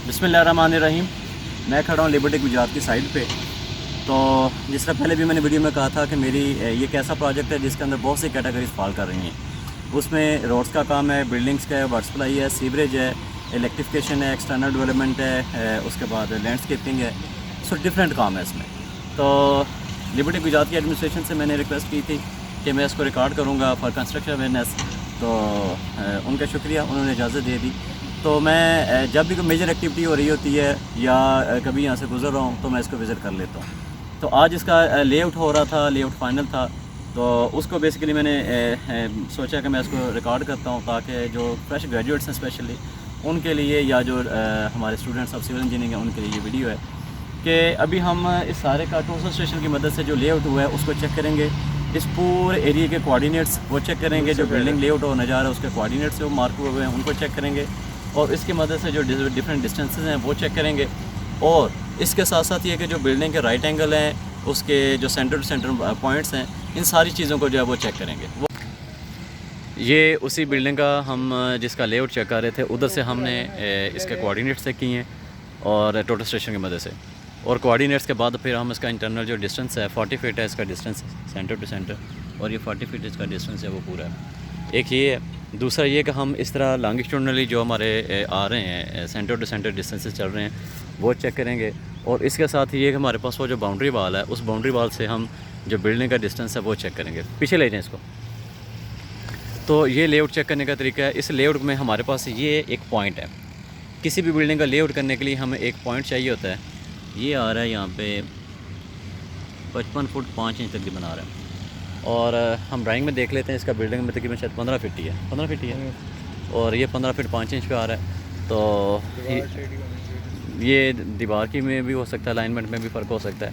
बिस्मिल्लाहिर्रहमानिर्रहीम। मैं खड़ा हूँ लिबर्टी गुजरात की साइड पे। तो जिस तरह पहले भी मैंने वीडियो में कहा था कि मेरी ये एक ऐसा प्रोजेक्ट है जिसके अंदर बहुत सी कैटेगरीज फॉल कर रही हैं। उसमें रोड्स का काम है, बिल्डिंग्स का है, वाटर सप्लाई है, सीवरेज है, इलेक्ट्रिफिकेशन है, एक्सटर्नल डेवलपमेंट है, उसके बाद लैंडस्केपिंग है। सो डिफरेंट काम है इसमें। तो लिबर्टी गुजरात की एडमिनिस्ट्रेशन से मैंने रिक्वेस्ट की थी कि मैं इसको रिकॉर्ड करूँगा फॉर कंस्ट्रक्शन अवेयरनेस। तो उनका शुक्रिया, उन्होंने इजाज़त दे दी। तो मैं जब भी कोई मेजर एक्टिविटी हो रही होती है या कभी यहाँ से गुज़र रहा हूँ तो मैं इसको विज़िट कर लेता हूँ। तो आज इसका लेआउट हो रहा था, लेआउट फाइनल था, तो उसको बेसिकली मैंने सोचा कि मैं इसको रिकॉर्ड करता हूँ ताकि जो फ्रेश ग्रेजुएट्स हैं स्पेशली उनके लिए, या जो हमारे स्टूडेंट्स ऑफ सिविल इंजीनियरिंग हैं उनके लिए ये वीडियो है कि अभी हम इस सारे का टोटल स्टेशन की मदद से जो लेआउट हुआ है उसको चेक करेंगे। इस पूरे एरिया के कोऑर्डिनेट्स वो चेक करेंगे, जो बिल्डिंग लेआउट होने जा रहा है उसके कोऑर्डिनेट्स जो मार्क हुए हैं उनको चेक करेंगे, और इसकी मदद से जो डिफरेंट डिस्टेंसेस हैं वो चेक करेंगे। और इसके साथ साथ ये कि जो बिल्डिंग के राइट एंगल हैं, उसके जो सेंटर टू सेंटर पॉइंट्स हैं, इन सारी चीज़ों को जो है वो चेक करेंगे। वो ये उसी बिल्डिंग का हम जिसका लेआउट चेक कर रहे थे, उधर से हमने इसके कोऑर्डिनेट्स चेक किए हैं और टोटल स्टेशन की मदद से, और कोऑर्डिनेट्स के बाद फिर हम इसका इंटरनल जो डिस्टेंस है 40 फीट है इसका डिस्टेंस सेंटर टू सेंटर, और ये 40 फीट इसका डिस्टेंस है वो पूरा है। एक ये है। दूसरा ये कि हम इस तरह लॉन्गिट्यूडनली जो हमारे आ रहे हैं सेंटर टू सेंटर डिस्टेंसेस चल रहे हैं वो चेक करेंगे, और इसके साथ ये कि हमारे पास वो जो बाउंड्री वाल है उस बाउंड्री वाल से हम जो बिल्डिंग का डिस्टेंस है वो चेक करेंगे। पीछे ले जाएँ इसको। तो ये लेआउट चेक करने का तरीका है। इस लेआउट में हमारे पास ये एक पॉइंट है। किसी भी बिल्डिंग का लेआउट करने के लिए हमें एक पॉइंट चाहिए होता है। ये आ रहा है यहाँ पे 55 फुट 5 इंच तकरीबन आ रहा है, और हम ड्राइंग में देख लेते हैं इसका बिल्डिंग में तकरीबन शायद 15 फीट ही है, 15 फीट ही है, और ये 15 फीट 5 इंच पे आ रहा है। तो ये दीवार की में भी हो सकता है, अलाइनमेंट में भी फ़र्क हो सकता है।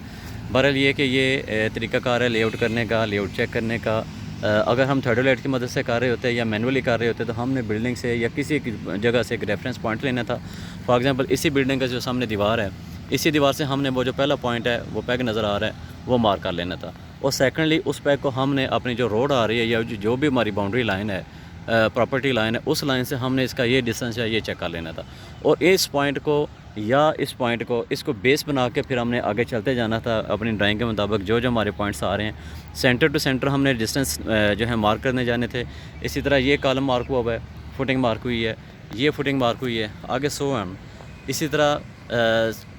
बहरहाल ये कि ये तरीक़ाकार है लेआउट करने का, लेआउट चेक करने का। अगर हम थर्डोलाइट की मदद से कर रहे होते हैं या मैनुअली कर रहे होते तो हमने बिल्डिंग से या किसी जगह से एक रेफरेंस पॉइंट लेना था। फॉर एग्ज़ाम्पल इसी बिल्डिंग का जो सामने दीवार है, इसी दीवार से हमने वो जो पहला पॉइंट है वो पैग नज़र आ रहा है वो मार्क कर लेना था, और सेकंडली उस पैग को हमने अपनी जो रोड आ रही है या जो भी हमारी बाउंड्री लाइन है, प्रॉपर्टी लाइन है, उस लाइन से हमने इसका ये डिस्टेंस है ये चेक कर लेना था। और इस पॉइंट को या इस पॉइंट को इसको बेस बना के फिर हमने आगे चलते जाना था अपनी ड्राइंग के मुताबिक। जो जो हमारे पॉइंट्स आ रहे हैं सेंटर टू सेंटर हमने डिस्टेंस जो है मार्क करने जाने थे। इसी तरह ये कॉलम मार्क हुआ है, फुटिंग मार्क हुई है, ये फुटिंग मार्क हुई है, आगे सो ऑन। इसी तरह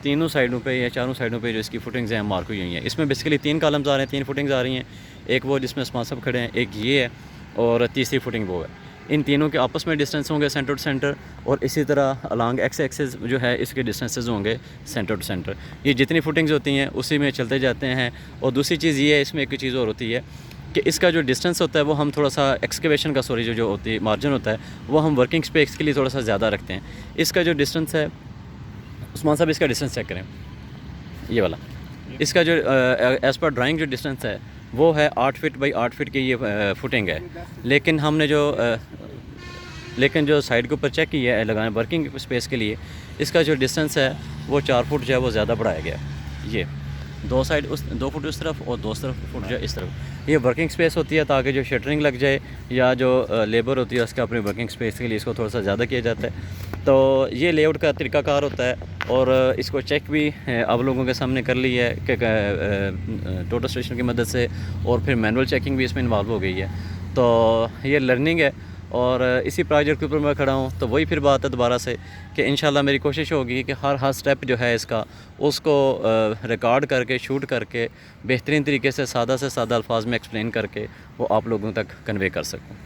तीनों साइडों पे या चारों साइडों पे जो इसकी फुटिंग्स हैं मार्क हुई हैं। इसमें बेसिकली 3 कॉलम्स आ रहे हैं, 3 फुटिंग्स आ रही हैं। एक वो जिसमें उस्मान साहब खड़े हैं, एक ये है, और तीसरी फुटिंग वो है। इन तीनों के आपस में डिस्टेंस होंगे सेंटर टू सेंटर, और इसी तरह अलॉन्ग एक्स एक्सिस जो है इसके डिस्टेंसेस होंगे सेंटर टू सेंटर। ये जितनी फुटिंग्स होती हैं उसी में चलते जाते हैं। और दूसरी चीज़ ये है, इसमें एक चीज़ और होती है कि इसका जो डिस्टेंस होता है वो हम थोड़ा सा एक्सकेवेशन का जो होती है मार्जिन होता है वो हम वर्किंग स्पेस के लिए थोड़ा सा ज़्यादा रखते हैं। इसका जो डिस्टेंस है, उस्मान साहब इसका डिस्टेंस चेक करें, ये वाला। इसका जो एज़ पर ड्राइंग जो डिस्टेंस है वो है 8 फीट बाई 8 फीट की ये फुटिंग है। लेकिन जो साइड के ऊपर चेक किया है लगाने वर्किंग स्पेस के लिए, इसका जो डिस्टेंस है वो 4 फुट जो है वो ज़्यादा बढ़ाया गया। ये 2 साइड 2 फुट उस तरफ और 2 फुट जो इस तरफ, ये वर्किंग स्पेस होती है ताकि जो शटरिंग लग जाए या जो लेबर होती है उसका अपनी वर्किंग स्पेस के लिए इसको थोड़ा सा ज़्यादा किया जाता है। तो ये लेआउट का तरीक़ाकार होता है, और इसको चेक भी आप लोगों के सामने कर ली है कि टोटल स्टेशन की मदद से, और फिर मैनुअल चेकिंग भी इसमें इन्वॉल्व हो गई है। तो ये लर्निंग है, और इसी प्रोजेक्ट के ऊपर मैं खड़ा हूँ। तो वही फिर बात है दोबारा से कि इंशाल्लाह मेरी कोशिश होगी कि हर स्टेप जो है इसका उसको रिकॉर्ड करके, शूट करके, बेहतरीन तरीके से सादा अल्फाज में एक्सप्लेन करके वो आप लोगों तक कन्वे कर सकूँ।